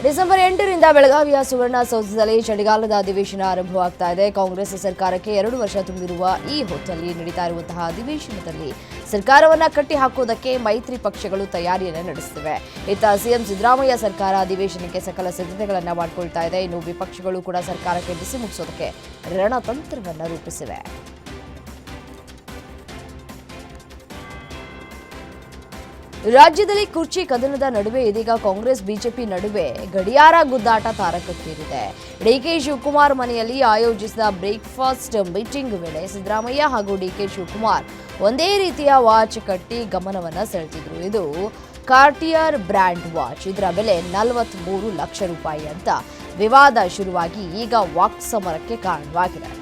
December 8ರಿಂದ ಬೆಳಗಾವಿಯ ಸುವರ್ಣಸೌಧದಲ್ಲಿ ಚಳಿಗಾಲದ ಅಧಿವೇಶನ ಆರಂಭವಾಗ್ತಾ ಇದೆ. ಕಾಂಗ್ರೆಸ್ ಸರ್ಕಾರಕ್ಕೆ 2 ವರ್ಷ ತುಂಬಿರುವ ಈ ಹೊತ್ತಲ್ಲಿ ನಡೀತಾ ಇರುವಂತಹ ಅಧಿವೇಶನದಲ್ಲಿ ಸರ್ಕಾರವನ್ನ ಕಟ್ಟಿ ಹಾಕುವುದಕ್ಕೆ ಮೈತ್ರಿ ಪಕ್ಷಗಳು ತಯಾರಿಯನ್ನು ನಡೆಸುತ್ತಿವೆ. ಇತ್ತ ಸಿಎಂ ಸಿದ್ದರಾಮಯ್ಯ ಸರ್ಕಾರ ಅಧಿವೇಶನಕ್ಕೆ ಸಕಲ ಸಿದ್ಧತೆಗಳನ್ನು ಮಾಡಿಕೊಳ್ತಾ ಇದೆ. ಇನ್ನು ವಿಪಕ್ಷಗಳು ಕೂಡ ಸರ್ಕಾರಕ್ಕೆ ಬಿಸಿ ಮುಗಿಸೋದಕ್ಕೆ ರಣತಂತ್ರವನ್ನು ರೂಪಿಸಿವೆ. ರಾಜ್ಯದಲ್ಲಿ ಕುರ್ಚಿ ಕದನದ ನಡುವೆ ಇದೀಗ ಕಾಂಗ್ರೆಸ್ ಬಿಜೆಪಿ ನಡುವೆ ಗಡಿಯಾರ ಗುದ್ದಾಟ ತಾರಕಕ್ಕೇರಿದೆ. ಡಿಕೆ ಶಿವಕುಮಾರ್ ಮನೆಯಲ್ಲಿ ಆಯೋಜಿಸಿದ ಬ್ರೇಕ್ಫಾಸ್ಟ್ ಮೀಟಿಂಗ್ ವೇಳೆ ಸಿದ್ದರಾಮಯ್ಯ ಹಾಗೂ ಡಿಕೆ ಶಿವಕುಮಾರ್ ಒಂದೇ ರೀತಿಯ ವಾಚ್ ಕಟ್ಟಿ ಗಮನವನ್ನ ಸೆಳೆದಿದ್ರು. ಇದು ಕಾರ್ಟಿಯರ್ ಬ್ರ್ಯಾಂಡ್ ವಾಚ್. ಇದರ ಬೆಲೆ 43 ಲಕ್ಷ ರೂಪಾಯಿ ಅಂತ ವಿವಾದ ಶುರುವಾಗಿ ಈಗ ವಾಕ್ಸಮರಕ್ಕೆ ಕಾರಣವಾಗಿದೆ.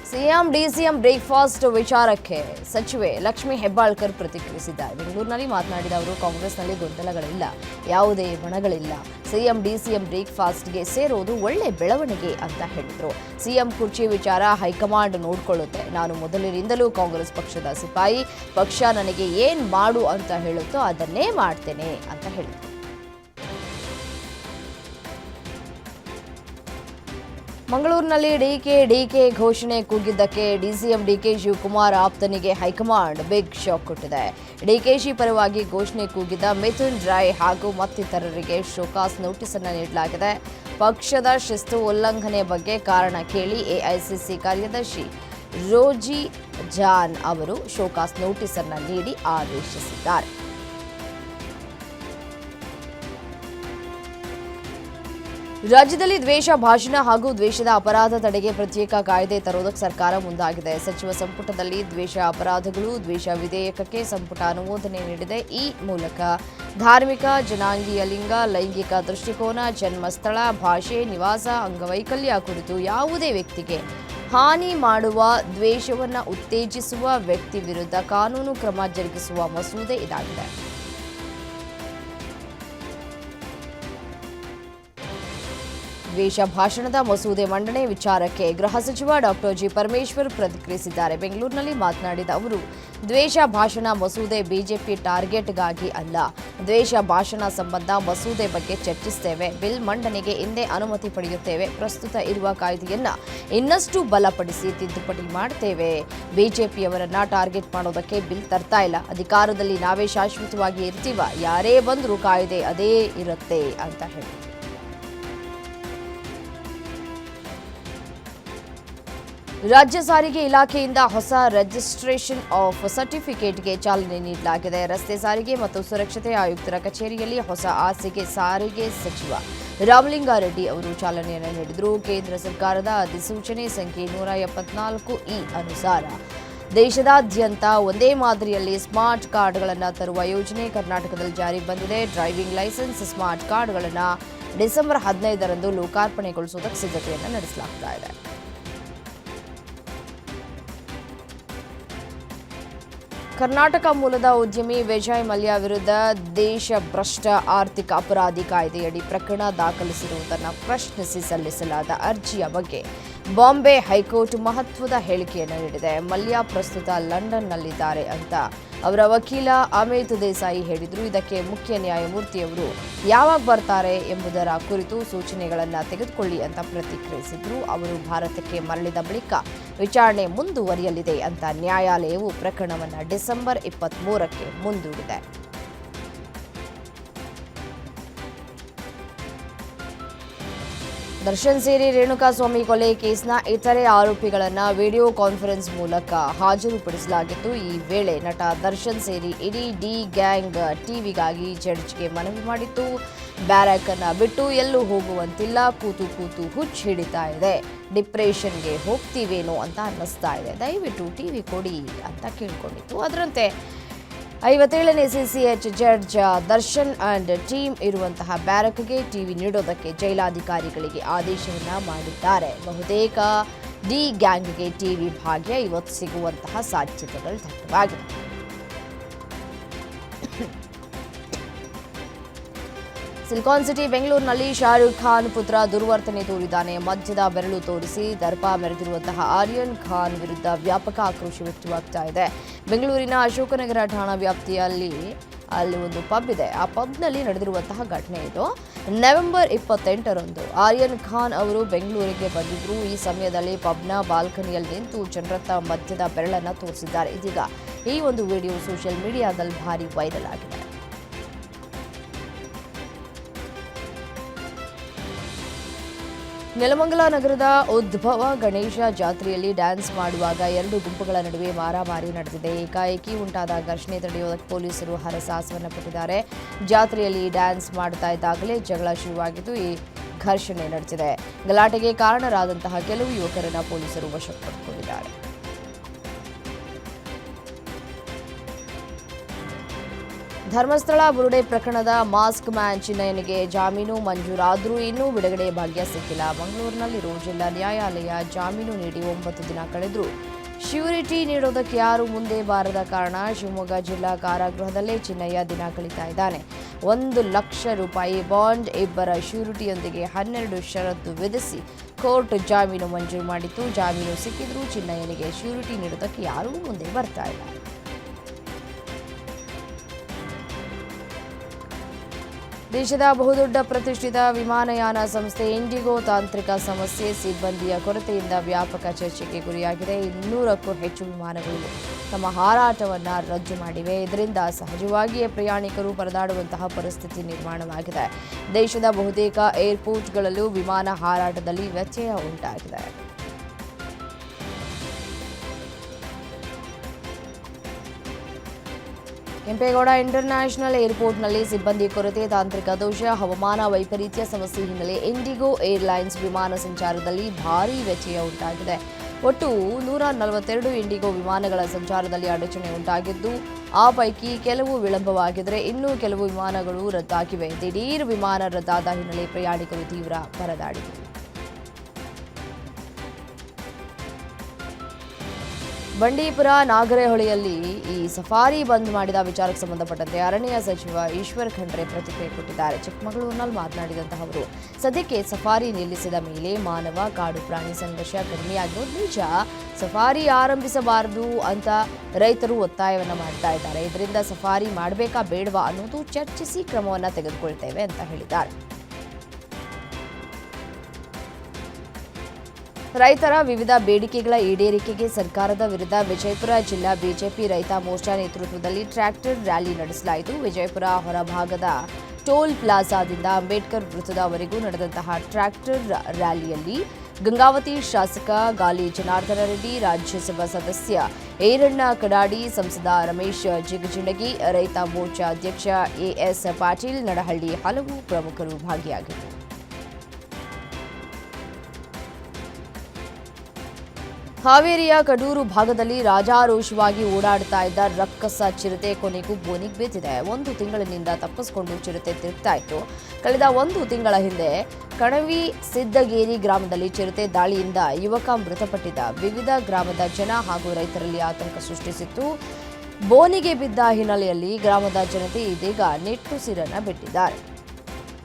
ಸಿಎಂ ಡಿಸಿಎಂ ಬ್ರೇಕ್ಫಾಸ್ಟ್ ವಿಚಾರಕ್ಕೆ ಸಚಿವೆ ಲಕ್ಷ್ಮೀ ಹೆಬ್ಬಾಳ್ಕರ್ ಪ್ರತಿಕ್ರಿಯಿಸಿದ್ದಾರೆ. ಬೆಂಗಳೂರಿನಲ್ಲಿ ಮಾತನಾಡಿದ ಅವರು, ಕಾಂಗ್ರೆಸ್ನಲ್ಲಿ ಗೊಂದಲಗಳಿಲ್ಲ, ಯಾವುದೇ ಬಣಗಳಿಲ್ಲ. ಸಿಎಂ ಡಿಸಿಎಂ ಬ್ರೇಕ್ಫಾಸ್ಟ್ಗೆ ಸೇರೋದು ಒಳ್ಳೆ ಬೆಳವಣಿಗೆ ಅಂತ ಹೇಳಿದ್ರು. ಸಿಎಂ ಕುರ್ಚಿ ವಿಚಾರ ಹೈಕಮಾಂಡ್ ನೋಡ್ಕೊಳ್ಳುತ್ತೆ. ನಾನು ಮೊದಲಿನಿಂದಲೂ ಕಾಂಗ್ರೆಸ್ ಪಕ್ಷದ ಸಿಪಾಯಿ. ಪಕ್ಷ ನನಗೆ ಏನ್ ಮಾಡು ಅಂತ ಹೇಳುತ್ತೋ ಅದನ್ನೇ ಮಾಡ್ತೇನೆ ಅಂತ ಹೇಳಿದ್ರು. ಮಂಗಳೂರಿನಲ್ಲಿ ಡಿಕೆ ಘೋಷಣೆ ಕೂಗಿದ್ದಕ್ಕೆ ಡಿಸಿಎಂ ಡಿಕೆ ಶಿವಕುಮಾರ್ ಆಪ್ತನಿಗೆ ಹೈಕಮಾಂಡ್ ಬಿಗ್ ಶಾಕ್ ಕೊಟ್ಟಿದೆ. ಡಿಕೆಶಿ ಪರವಾಗಿ ಘೋಷಣೆ ಕೂಗಿದ್ದ ಮಿಥುನ್ ರಾಯ್ ಹಾಗೂ ಮತ್ತಿತರರಿಗೆ ಶೋಕಾಸ್ ನೋಟಿಸ್ ಅನ್ನು ನೀಡಲಾಗಿದೆ. ಪಕ್ಷದ ಶಿಸ್ತು ಉಲ್ಲಂಘನೆ ಬಗ್ಗೆ ಕಾರಣ ಕೇಳಿ ಎಐಸಿಸಿ ಕಾರ್ಯದರ್ಶಿ ರೋಜಿ ಜಾನ್ ಅವರು ಶೋಕಾಸ್ ನೋಟಿಸ್ ಅನ್ನು ನೀಡಿ ಆದೇಶಿಸಿದ್ದಾರೆ. ರಾಜ್ಯದಲ್ಲಿ ದ್ವೇಷ ಭಾಷಣ ಹಾಗೂ ದ್ವೇಷದ ಅಪರಾಧ ತಡೆಗೆ ಪ್ರತ್ಯೇಕ ಕಾಯ್ದೆ ತರುವುದಕ್ಕೆ ಸರ್ಕಾರ ಮುಂದಾಗಿದೆ. ಸಚಿವ ಸಂಪುಟದಲ್ಲಿ ದ್ವೇಷ ಅಪರಾಧಗಳು ದ್ವೇಷ ವಿಧೇಯಕಕ್ಕೆ ಸಂಪುಟ ಅನುಮೋದನೆ ನೀಡಿದೆ. ಈ ಮೂಲಕ ಧಾರ್ಮಿಕ, ಜನಾಂಗೀಯ ಲಿಂಗ, ಲೈಂಗಿಕ ದೃಷ್ಟಿಕೋನ, ಜನ್ಮಸ್ಥಳ, ಭಾಷೆ, ನಿವಾಸ, ಅಂಗವೈಕಲ್ಯ ಕುರಿತು ಯಾವುದೇ ವ್ಯಕ್ತಿಗೆ ಹಾನಿ ಮಾಡುವ, ದ್ವೇಷವನ್ನು ಉತ್ತೇಜಿಸುವ ವ್ಯಕ್ತಿ ವಿರುದ್ಧ ಕಾನೂನು ಕ್ರಮ ಜರುಗಿಸುವ ಮಸೂದೆ ಇದಾಗಿದೆ. ದ್ವೇಷ ಭಾಷಣದ ಮಸೂದೆ ಮಂಡನೆ ವಿಚಾರಕ್ಕೆ ಗೃಹ ಸಚಿವ ಡಾಕ್ಟರ್ ಜಿ ಪರಮೇಶ್ವರ್ ಪ್ರತಿಕ್ರಿಯಿಸಿದ್ದಾರೆ. ಬೆಂಗಳೂರಿನಲ್ಲಿ ಮಾತನಾಡಿದ ಅವರು, ದ್ವೇಷ ಭಾಷಣ ಮಸೂದೆ ಬಿಜೆಪಿ ಟಾರ್ಗೆಟ್ಗಾಗಿ ಅಲ್ಲ. ದ್ವೇಷ ಭಾಷಣ ಸಂಬಂಧ ಮಸೂದೆ ಬಗ್ಗೆ ಚರ್ಚಿಸುತ್ತೇವೆ. ಬಿಲ್ ಮಂಡನೆಗೆ ಹಿಂದೆ ಅನುಮತಿ ಪಡೆಯುತ್ತೇವೆ. ಪ್ರಸ್ತುತ ಇರುವ ಕಾಯ್ದೆಯನ್ನ ಇನ್ನಷ್ಟು ಬಲಪಡಿಸಿ ತಿದ್ದುಪಡಿ ಮಾಡ್ತೇವೆ. ಬಿಜೆಪಿಯವರನ್ನ ಟಾರ್ಗೆಟ್ ಮಾಡೋದಕ್ಕೆ ಬಿಲ್ ತರ್ತಾ ಇಲ್ಲ. ಅಧಿಕಾರದಲ್ಲಿ ನಾವೇ ಶಾಶ್ವತವಾಗಿ ಇರ್ತೀವ. ಯಾರೇ ಬಂದರೂ ಕಾಯ್ದೆ ಅದೇ ಇರುತ್ತೆ ಅಂತ ಹೇಳಿ. ರಾಜ್ಯ ಸಾರಿಗೆ ಇಲಾಖೆಯಿಂದ ಹೊಸ ರಿಜಿಸ್ಟ್ರೇಷನ್ ಆಫ್ ಸರ್ಟಿಫಿಕೇಟ್ಗೆ ಚಾಲನೆ ನೀಡಲಾಗಿದೆ. ರಸ್ತೆ ಸಾರಿಗೆ ಮತ್ತು ಸುರಕ್ಷತೆ ಆಯುಕ್ತರ ಕಚೇರಿಯಲ್ಲಿ ಹೊಸ ಆಸೆಗೆ ಸಾರಿಗೆ ಸಚಿವ ರಾಮಲಿಂಗಾರೆಡ್ಡಿ ಅವರು ಚಾಲನೆಯನ್ನು ನೀಡಿದರು. ಕೇಂದ್ರ ಸರ್ಕಾರದ ಅಧಿಸೂಚನೆ ಸಂಖ್ಯೆ 174 ಅನುಸಾರ ದೇಶದಾದ್ಯಂತ ಒಂದೇ ಮಾದರಿಯಲ್ಲಿ ಸ್ಮಾರ್ಟ್ ಕಾರ್ಡ್ಗಳನ್ನು ತರುವ ಯೋಜನೆ ಕರ್ನಾಟಕದಲ್ಲಿ ಜಾರಿಗೆ ಬಂದಿದೆ. ಡ್ರೈವಿಂಗ್ ಲೈಸೆನ್ಸ್ ಸ್ಮಾರ್ಟ್ ಕಾರ್ಡ್ಗಳನ್ನು ಡಿಸೆಂಬರ್ 15ರಂದು ಲೋಕಾರ್ಪಣೆಗೊಳಿಸುವುದಕ್ಕೆ ಸಿದ್ಧತೆಯನ್ನು ನಡೆಸಲಾಗ್ತಾ ಇದೆ. ಕರ್ನಾಟಕ ಮೂಲದ ಉದ್ಯಮಿ ವಿಜಯ್ ಮಲ್ಯ ವಿರುದ್ಧ ದೇಶಭ್ರಷ್ಟ ಆರ್ಥಿಕ ಅಪರಾಧಿ ಕಾಯ್ದೆಯಡಿ ಪ್ರಕರಣ ದಾಖಲಿಸಿರುವುದನ್ನು ಪ್ರಶ್ನಿಸಿ ಸಲ್ಲಿಸಲಾದ ಅರ್ಜಿಯ ಬಗ್ಗೆ ಬಾಂಬೆ ಹೈಕೋರ್ಟ್ ಮಹತ್ವದ ಹೇಳಿಕೆಯನ್ನು ನೀಡಿದೆ. ಮಲ್ಯ ಪ್ರಸ್ತುತ ಲಂಡನ್ನಲ್ಲಿದ್ದಾರೆ ಅಂತ ಅವರ ವಕೀಲ ಅಮಿತ್ ದೇಸಾಯಿ ಹೇಳಿದರು. ಇದಕ್ಕೆ ಮುಖ್ಯ ನ್ಯಾಯಮೂರ್ತಿಯವರು ಯಾವಾಗ ಬರ್ತಾರೆ ಎಂಬುದರ ಕುರಿತು ಸೂಚನೆಗಳನ್ನು ತೆಗೆದುಕೊಳ್ಳಿ ಅಂತ ಪ್ರತಿಕ್ರಿಯಿಸಿದರು. ಅವರು ಭಾರತಕ್ಕೆ ಮರಳಿದ ಬಳಿಕ ವಿಚಾರಣೆ ಮುಂದುವರಿಯಲಿದೆ ಅಂತ ನ್ಯಾಯಾಲಯವು ಪ್ರಕರಣವನ್ನು ಡಿಸೆಂಬರ್ 23ಕ್ಕೆ ಮುಂದೂಡಿದೆ. ದರ್ಶನ್ ಸೇರಿ ರೇಣುಕಾಸ್ವಾಮಿ ಕೊಲೆ ಕೇಸ್ನ ಇತರೆ ಆರೋಪಿಗಳನ್ನು ವಿಡಿಯೋ ಕಾನ್ಫರೆನ್ಸ್ ಮೂಲಕ ಹಾಜರುಪಡಿಸಲಾಗಿತ್ತು. ಈ ವೇಳೆ ನಟ ದರ್ಶನ್ ಸೇರಿ ಇಡೀ ಡಿ ಗ್ಯಾಂಗ್ ಟಿವಿಗಾಗಿ ಜಡ್ಜ್ಗೆ ಮನವಿ ಮಾಡಿತ್ತು. ಬ್ಯಾರಕ್ ಅನ್ನ ಬಿಟ್ಟು ಎಲ್ಲೂ ಹೋಗುವಂತಿಲ್ಲ. ಕೂತು ಕೂತು ಹುಚ್ಚು ಹಿಡಿತಾ ಇದೆ. ಡಿಪ್ರೆಷನ್ಗೆ ಹೋಗ್ತೀವೇನೋ ಅಂತ ಅನ್ನಿಸ್ತಾ ಇದೆ. ದಯವಿಟ್ಟು ಟಿವಿ ಕೊಡಿ ಅಂತ ಕೇಳ್ಕೊಂಡಿತ್ತು. ಅದರಂತೆ 57ನೇ CCH judge Darshan and team ಇರುವಂತಹ ಬ್ಯಾರಕ್ಗೆ ಟಿವಿ ನೀಡೋದಕ್ಕೆ ಜೈಲಾಧಿಕಾರಿಗಳಿಗೆ ಆದೇಶವನ್ನ ಮಾಡಿದ್ದಾರೆ. ಬಹುತೇಕ ಡಿ ಗ್ಯಾಂಗ್ಗೆ ಟಿವಿ ಭಾಗ್ಯ ಇವತ್ತು ಸಿಗುವಂತಹ ಸಾಧ್ಯತೆಗಳು ದಟ್ಟವಾಗಿದೆ. ಸಿಲಿಕಾನ್ ಸಿಟಿ ಬೆಂಗಳೂರಿನಲ್ಲಿ ಶಾರುಖ್ ಖಾನ್ ಪುತ್ರ ದುರ್ವರ್ತನೆ ತೋರಿದ್ದಾನೆ. ಮಧ್ಯದ ಬೆರಳು ತೋರಿಸಿ ದರ್ಪ ಮೆರೆದಿರುವಂತಹ ಆರ್ಯನ್ ಖಾನ್ ವಿರುದ್ಧ ವ್ಯಾಪಕ ಆಕ್ರೋಶ ವ್ಯಕ್ತವಾಗ್ತಾ ಇದೆ. ಬೆಂಗಳೂರಿನ ಅಶೋಕನಗರ ಠಾಣಾ ವ್ಯಾಪ್ತಿಯಲ್ಲಿ ಒಂದು ಪಬ್ ಇದೆ. ಆ ಪಬ್ನಲ್ಲಿ ನಡೆದಿರುವಂತಹ ಘಟನೆ ಇದು. ನವೆಂಬರ್ 28ರಂದು ಆರ್ಯನ್ ಖಾನ್ ಅವರು ಬೆಂಗಳೂರಿಗೆ ಬಂದಿದ್ರು. ಈ ಸಮಯದಲ್ಲಿ ಪಬ್ನ ಬಾಲ್ಕನಿಯಲ್ಲಿ ನಿಂತು ಜನರತ್ತ ಮಧ್ಯದ ಬೆರಳನ್ನು ತೋರಿಸಿದ್ದಾರೆ. ಇದೀಗ ಈ ಒಂದು ವಿಡಿಯೋ ಸೋಷಿಯಲ್ ಮೀಡಿಯಾದಲ್ಲಿ ಭಾರಿ ವೈರಲ್ ಆಗಿದೆ. ನೆಲಮಂಗಲ ನಗರದ ಉದ್ಭವ ಗಣೇಶ ಜಾತ್ರೆಯಲ್ಲಿ ಡ್ಯಾನ್ಸ್ ಮಾಡುವಾಗ ಎರಡು ಗುಂಪುಗಳ ನಡುವೆ ಮಾರಾಮಾರಿ ನಡೆದಿದೆ. ಏಕಾಏಕಿ ಉಂಟಾದ ಘರ್ಷಣೆ ತಡೆಯುವುದಕ್ಕೆ ಪೊಲೀಸರು ಹರಸಾಹಸವನ್ನು ಪಟ್ಟಿದ್ದಾರೆ. ಜಾತ್ರೆಯಲ್ಲಿ ಡ್ಯಾನ್ಸ್ ಮಾಡ್ತಾ ಇದ್ದಾಗಲೇ ಜಗಳ ಶುರುವಾಗಿದ್ದು ಈ ಘರ್ಷಣೆ ನಡೆದಿದೆ. ಗಲಾಟೆಗೆ ಕಾರಣರಾದಂತಹ ಕೆಲವು ಯುವಕರನ್ನು ಪೊಲೀಸರು ವಶಕ್ಕೆ ಪಡೆದುಕೊಂಡಿದ್ದಾರೆ. ಧರ್ಮಸ್ಥಳ ಬುರುಡೆ ಪ್ರಕರಣದ ಮಾಸ್ಕ್ ಮ್ಯಾನ್ ಚಿನ್ನಯ್ಯನಿಗೆ ಜಾಮೀನು ಮಂಜೂರಾದರೂ ಇನ್ನೂ ಬಿಡುಗಡೆ ಭಾಗ್ಯ ಸಿಕ್ಕಿಲ್ಲ. ಮಂಗಳೂರಿನಲ್ಲಿರೋ ಜಿಲ್ಲಾ ನ್ಯಾಯಾಲಯ ಜಾಮೀನು ನೀಡಿ 9 ದಿನ ಕಳೆದರೂ ಶ್ಯೂರಿಟಿ ನೀಡೋದಕ್ಕೆ ಯಾರೂ ಮುಂದೆ ಬಾರದ ಕಾರಣ ಶಿವಮೊಗ್ಗ ಜಿಲ್ಲಾ ಕಾರಾಗೃಹದಲ್ಲೇ ಚಿನ್ನಯ್ಯ ದಿನ ಕಳೀತಾ ಇದ್ದಾನೆ. 1 ಲಕ್ಷ ರೂಪಾಯಿ ಬಾಂಡ್, ಇಬ್ಬರ ಶ್ಯೂರಿಟಿಯೊಂದಿಗೆ 12 ಷರತ್ತು ವಿಧಿಸಿ ಕೋರ್ಟ್ ಜಾಮೀನು ಮಂಜೂರು ಮಾಡಿತ್ತು. ಜಾಮೀನು ಸಿಕ್ಕಿದ್ರೂ ಚಿನ್ನಯ್ಯನಿಗೆ ಶ್ಯೂರಿಟಿ ನೀಡೋದಕ್ಕೆ ಯಾರೂ ಮುಂದೆ ಬರ್ತಾ ಇಲ್ಲ. ದೇಶದ ಬಹುದೊಡ್ಡ ಪ್ರತಿಷ್ಠಿತ ವಿಮಾನಯಾನ ಸಂಸ್ಥೆ ಇಂಡಿಗೋ ತಾಂತ್ರಿಕ ಸಮಸ್ಯೆ, ಸಿಬ್ಬಂದಿಯ ಕೊರತೆಯಿಂದ ವ್ಯಾಪಕ ಚರ್ಚೆಗೆ ಗುರಿಯಾಗಿದೆ. 200ಕ್ಕೂ ಹೆಚ್ಚು ವಿಮಾನಗಳು ತಮ್ಮ ಹಾರಾಟವನ್ನು ರದ್ದು ಮಾಡಿವೆ. ಇದರಿಂದ ಸಹಜವಾಗಿಯೇ ಪ್ರಯಾಣಿಕರು ಪರದಾಡುವಂತಹ ಪರಿಸ್ಥಿತಿ ನಿರ್ಮಾಣವಾಗಿದೆ. ದೇಶದ ಬಹುತೇಕ ಏರ್ಪೋರ್ಟ್ಗಳಲ್ಲೂ ವಿಮಾನ ಹಾರಾಟದಲ್ಲಿ ವ್ಯತ್ಯಯ ಉಂಟಾಗಿದೆ. ಕೆಂಪೇಗೌಡ ಇಂಟರ್ನ್ಯಾಷನಲ್ ಏರ್ಪೋರ್ಟ್ನಲ್ಲಿ ಸಿಬ್ಬಂದಿ ಕೊರತೆ, ತಾಂತ್ರಿಕ ದೋಷ, ಹವಾಮಾನ ವೈಪರೀತ್ಯ ಸಮಸ್ಯೆ ಹಿನ್ನೆಲೆ ಇಂಡಿಗೋ ಏರ್ಲೈನ್ಸ್ ವಿಮಾನ ಸಂಚಾರದಲ್ಲಿ ಭಾರೀ ವ್ಯತ್ಯಯ ಉಂಟಾಗಿದೆ. ಒಟ್ಟು 142 ಇಂಡಿಗೋ ವಿಮಾನಗಳ ಸಂಚಾರದಲ್ಲಿ ಅಡಚಣೆ ಉಂಟಾಗಿದ್ದು, ಆ ಪೈಕಿ ಕೆಲವು ವಿಳಂಬವಾಗಿದ್ದರೆ ಇನ್ನೂ ಕೆಲವು ವಿಮಾನಗಳು ರದ್ದಾಗಿವೆ. ದಿಢೀರ್ ವಿಮಾನ ರದ್ದಾದ ಹಿನ್ನೆಲೆ ಪ್ರಯಾಣಿಕರು ತೀವ್ರ ಪರದಾಡಿದರು. ಬಂಡೀಪುರ ನಾಗರಹೊಳೆಯಲ್ಲಿ ಈ ಸಫಾರಿ ಬಂದ್ ಮಾಡಿದ ವಿಚಾರಕ್ಕೆ ಸಂಬಂಧಪಟ್ಟಂತೆ ಅರಣ್ಯ ಸಚಿವ ಈಶ್ವರ್ ಖಂಡ್ರೆ ಪ್ರತಿಕ್ರಿಯೆ ಕೊಟ್ಟಿದ್ದಾರೆ. ಚಿಕ್ಕಮಗಳೂರಿನಲ್ಲಿ ಮಾತನಾಡಿದಂತಹ ಅವರು, ಸದ್ಯಕ್ಕೆ ಸಫಾರಿ ನಿಲ್ಲಿಸಿದ ಮೇಲೆ ಮಾನವ ಕಾಡು ಪ್ರಾಣಿ ಸಂಘರ್ಷ ಕಡಿಮೆಯಾಗಿರೋದು ನಿಜ. ಸಫಾರಿ ಆರಂಭಿಸಬಾರದು ಅಂತ ರೈತರು ಒತ್ತಾಯವನ್ನು ಮಾಡ್ತಾ ಇದ್ದಾರೆ. ಇದರಿಂದ ಸಫಾರಿ ಮಾಡಬೇಕಾ ಬೇಡವಾ ಅನ್ನೋದು ಚರ್ಚಿಸಿ ಕ್ರಮವನ್ನು ತೆಗೆದುಕೊಳ್ತೇವೆ ಅಂತ ಹೇಳಿದ್ದಾರೆ. ರೈತರ ವಿವಿಧ ಬೇಡಿಕೆಗಳ ಈಡೇರಿಕೆಗೆ ಸರ್ಕಾರದ ವಿರುದ್ಧ ವಿಜಯಪುರ ಜಿಲ್ಲಾ ಬಿಜೆಪಿ ರೈತ ಮೋರ್ಚಾ ನೇತೃತ್ವದಲ್ಲಿ ಟ್ರ್ಯಾಕ್ಟರ್ ರ್ಯಾಲಿ ನಡೆಸಲಾಯಿತು. ವಿಜಯಪುರ ಹೊರಭಾಗದ ಟೋಲ್ ಪ್ಲಾಜಾದಿಂದ ಅಂಬೇಡ್ಕರ್ ವೃತ್ತದವರೆಗೂ ನಡೆದಂತಹ ಟ್ರ್ಯಾಕ್ಟರ್ ರ್ಯಾಲಿಯಲ್ಲಿ ಗಂಗಾವತಿ ಶಾಸಕ ಗಾಲಿ ಜನಾರ್ದನ ರೆಡ್ಡಿ, ರಾಜ್ಯಸಭಾ ಸದಸ್ಯ ಈರಣ್ಣ ಕಡಾಡಿ, ಸಂಸದ ರಮೇಶ್ ಜಿಗಜಿಣಗಿ, ರೈತ ಮೋರ್ಚಾ ಅಧ್ಯಕ್ಷ ಎಎಸ್ ಪಾಟೀಲ್ ನಡಹಳ್ಳಿ ಹಲವು ಪ್ರಮುಖರು ಭಾಗಿಯಾಗಿದ್ದರು. ಹಾವೇರಿಯ ಕಡೂರು ಭಾಗದಲ್ಲಿ ರಾಜಾರೋಷವಾಗಿ ಓಡಾಡ್ತಾ ಇದ್ದ ರಕ್ಕಸ ಚಿರತೆ ಕೊನೆಗೂ ಬೋನಿಗೆ ಬಿದ್ದಿದೆ. 1 ತಿಂಗಳಿನಿಂದ ತಪ್ಪಿಸಿಕೊಂಡು ಚಿರತೆ ತಿರುಗ್ತಾ ಇತ್ತು. ಕಳೆದ 1 ತಿಂಗಳ ಹಿಂದೆ ಕಣವಿ ಸಿದ್ದಗೇರಿ ಗ್ರಾಮದಲ್ಲಿ ಚಿರತೆ ದಾಳಿಯಿಂದ ಯುವಕ ಮೃತಪಟ್ಟಿದ್ದ ವಿವಿಧ ಗ್ರಾಮದ ಜನ ಹಾಗೂ ರೈತರಲ್ಲಿ ಆತಂಕ ಸೃಷ್ಟಿಸಿತ್ತು. ಬೋನಿಗೆ ಬಿದ್ದ ಹಿನ್ನೆಲೆಯಲ್ಲಿ ಗ್ರಾಮದ ಜನತೆ ಇದೀಗ ನಿಟ್ಟುಸಿರನ್ನ ಬಿಟ್ಟಿದ್ದಾರೆ.